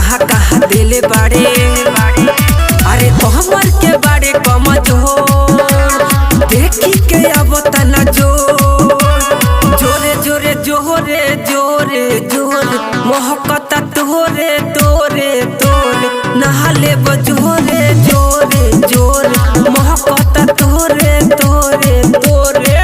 कहाँ कहाँ दिले बाड़े। अरे तो हमर के बाड़े कमजोर देखी के अब तना जोरे जोरे जोरे जोरे जोर मोहकता तोरे तोरे तोरे नहाले बजोरे जोरे जोरे मोहकता तोरे तोरे तोरे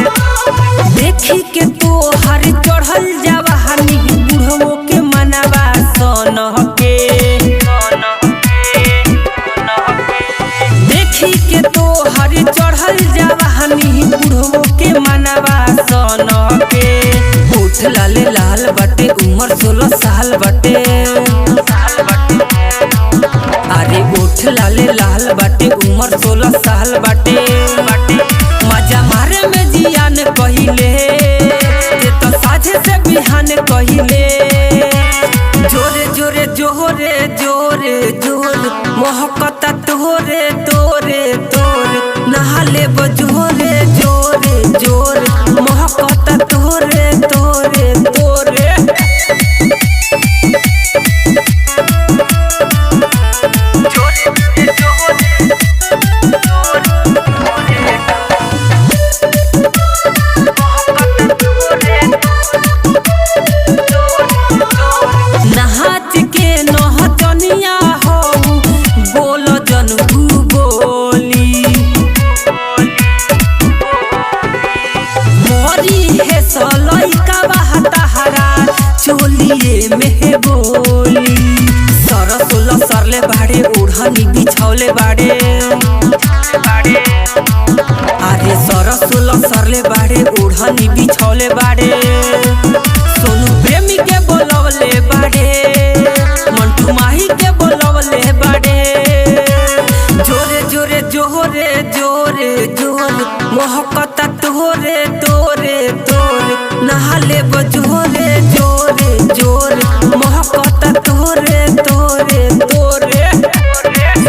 देखी के तो हर चढ़ल जवानी बुढ़वो के मनवा सन के। देखी के तो हर चढ़ल जवानी बुढ़वो के मनवा सन के। होठ लाले लाल बटे उम्र 16 साल बटे। अरे होठ लाले लाल बटे उम्र 16 साल बटे। मजा मारे में जियान कहिले तो साझे से बिहान कहिले। जोरे जोरे जोरे जोरे जोरे मोहकता तोरे तोरे तोरे नहाले बजोरे जोरे जोरे मोहकता तोरे तोरे तोरे नहाच के नहतनिया हो बोल जनू बोली। मोरी है सलैका बहताहरा चोलिए में बोली। 16 सरले बाड़े ओढ़नी बिछौले बाड़े। अरे 16 सरले बाड़े ओढ़नी बिछौले बाड़े। सोनू प्रेमी के बोलवले बाड़े मंटू माही के बोलवले बाड़े। जोरे जोरे जोरे जोरे जोरे मोहकता तोरे तोरे तोरे नहाले बजोरे जोरे जोरे मोहकता तोरे तोरे तोरे।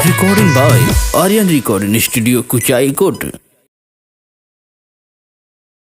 Recording by Aryan Recording Studio, Kuchai Kot।